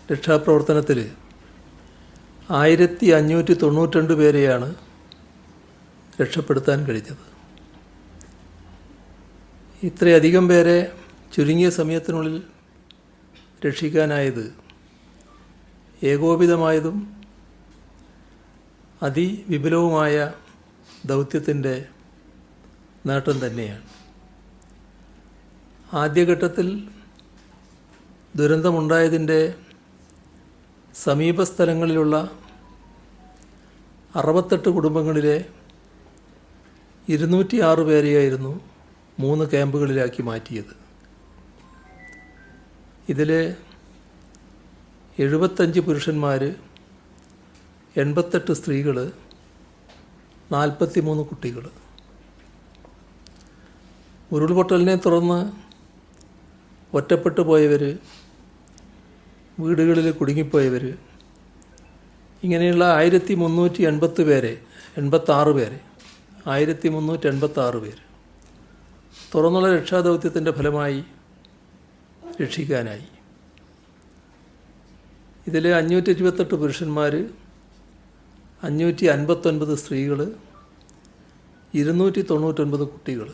രക്ഷാപ്രവർത്തനത്തിൽ 1592 പേരെയാണ് രക്ഷപ്പെടുത്താൻ കഴിഞ്ഞത്. ഇത്രയധികം പേരെ ചുരുങ്ങിയ സമയത്തിനുള്ളിൽ രക്ഷിക്കാനായത് ഏകോപിതമായതും അതിവിപുലവുമായ ദൗത്യത്തിൻ്റെ നേട്ടം തന്നെയാണ്. ആദ്യഘട്ടത്തിൽ ദുരന്തമുണ്ടായതിൻ്റെ സമീപസ്ഥലങ്ങളിലുള്ള 68 കുടുംബങ്ങളിലെ 206 പേരെയായിരുന്നു 3 ക്യാമ്പുകളിലാക്കി മാറ്റിയത്. ഇതിൽ 75 പുരുഷന്മാർ, 88 സ്ത്രീകൾ, 43 കുട്ടികൾ. ഉരുൾപൊട്ടലിനെ തുടർന്ന് ഒറ്റപ്പെട്ടു പോയവർ, വീടുകളിൽ കുടുങ്ങിപ്പോയവർ, ഇങ്ങനെയുള്ള 1386 പേരെ 1386 പേര് തുറന്നുള്ള രക്ഷാദൗത്യത്തിൻ്റെ ഫലമായി രക്ഷിക്കാനായി. ഇതിൽ 528 പുരുഷന്മാർ, 559 സ്ത്രീകൾ, 299 കുട്ടികൾ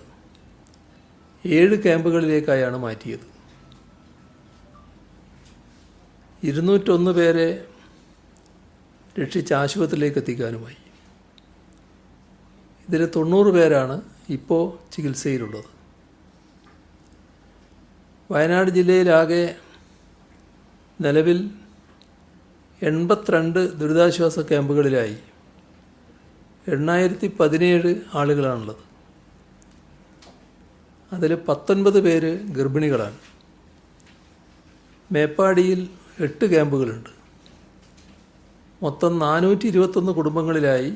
7 ക്യാമ്പുകളിലേക്കായാണ് മാറ്റിയത്. 201 പേരെ രക്ഷിച്ച് ആശുപത്രിയിലേക്ക് എത്തിക്കാനുമായി. ഇതിൽ 90 പേരാണ് ഇപ്പോൾ ചികിത്സയിലുള്ളത്. വയനാട് ജില്ലയിലാകെ നിലവിൽ 82 ദുരിതാശ്വാസ ക്യാമ്പുകളിലായി 817 ആളുകളാണുള്ളത്. അതിൽ 19 പേര് ഗർഭിണികളാണ്. മേപ്പാടിയിൽ 8 ക്യാമ്പുകളുണ്ട്. മൊത്തം 421 കുടുംബങ്ങളിലായി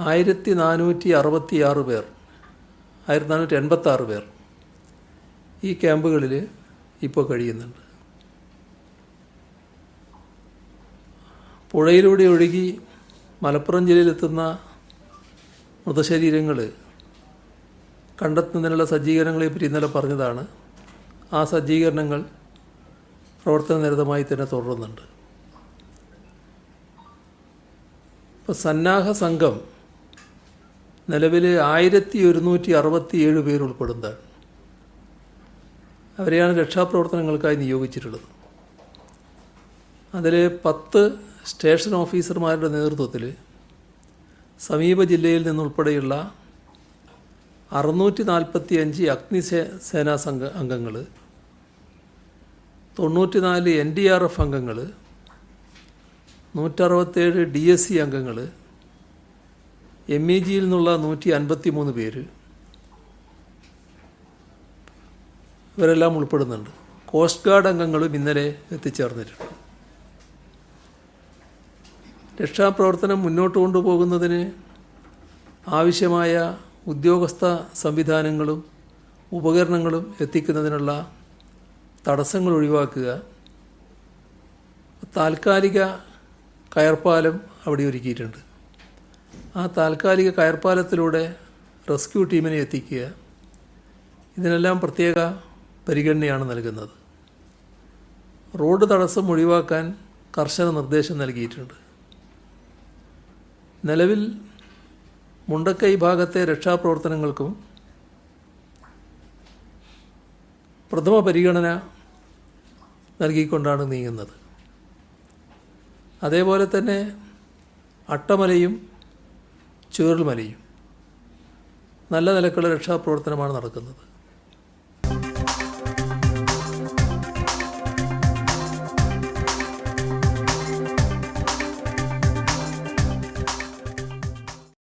1486 പേർ 1486 പേർ ഈ ക്യാമ്പുകളിൽ ഇപ്പോൾ കഴിയുന്നുണ്ട്. പുഴയിലൂടെ ഒഴുകി മലപ്പുറം ജില്ലയിലെത്തുന്ന മൃതശരീരങ്ങൾ കണ്ടെത്തുന്നതിനുള്ള സജ്ജീകരണങ്ങളെപ്പറ്റി ഇന്നലെ പറഞ്ഞതാണ്. ആ സജ്ജീകരണങ്ങൾ പ്രവർത്തനനിരതമായി തന്നെ തുടരുന്നുണ്ട്. ഇപ്പോൾ സന്നാഹ സംഘം നിലവിൽ 1167 പേർ ഉൾപ്പെടുന്നതാണ്. അവരെയാണ് രക്ഷാപ്രവർത്തനങ്ങൾക്കായി നിയോഗിച്ചിട്ടുള്ളത്. അതിൽ 10 സ്റ്റേഷൻ ഓഫീസർമാരുടെ നേതൃത്വത്തിൽ സമീപ ജില്ലയിൽ നിന്നുൾപ്പെടെയുള്ള 645 അഗ്നിസേനാ അംഗങ്ങൾ, 94 NDRF അംഗങ്ങൾ, 167 DSC അംഗങ്ങൾ, MEGയിൽ നിന്നുള്ള 153 പേര് ഇവരെല്ലാം ഉൾപ്പെടുന്നുണ്ട്. കോസ്റ്റ് ഗാർഡ് അംഗങ്ങളും ഇന്നലെ എത്തിച്ചേർന്നിട്ടുണ്ട്. രക്ഷാപ്രവർത്തനം മുന്നോട്ട് കൊണ്ടുപോകുന്നതിന് ആവശ്യമായ ഉദ്യോഗസ്ഥ സംവിധാനങ്ങളും ഉപകരണങ്ങളും എത്തിക്കുന്നതിനുള്ള തടസ്സങ്ങൾ ഒഴിവാക്കുക. താൽക്കാലിക കയർപ്പാലം അവിടെ ഒരുക്കിയിട്ടുണ്ട്. ആ താൽക്കാലിക കയർപ്പാലത്തിലൂടെ റെസ്ക്യൂ ടീമിനെ എത്തിക്കുക. ഇതിനെല്ലാം പ്രത്യേക പരിഗണനയാണ് നൽകുന്നത്. റോഡ് തടസ്സം ഒഴിവാക്കാൻ കർശന നിർദ്ദേശം നൽകിയിട്ടുണ്ട്. നിലവിൽ മുണ്ടക്കൈ ഭാഗത്തെ രക്ഷാപ്രവർത്തനങ്ങൾക്കും പ്രഥമ പരിഗണന നൽകിക്കൊണ്ടാണ് നീങ്ങുന്നത്. അതേപോലെ തന്നെ അട്ടമലയും ചൂരൽമലയും നല്ല നിലക്കുള്ള രക്ഷാപ്രവർത്തനമാണ് നടക്കുന്നത്.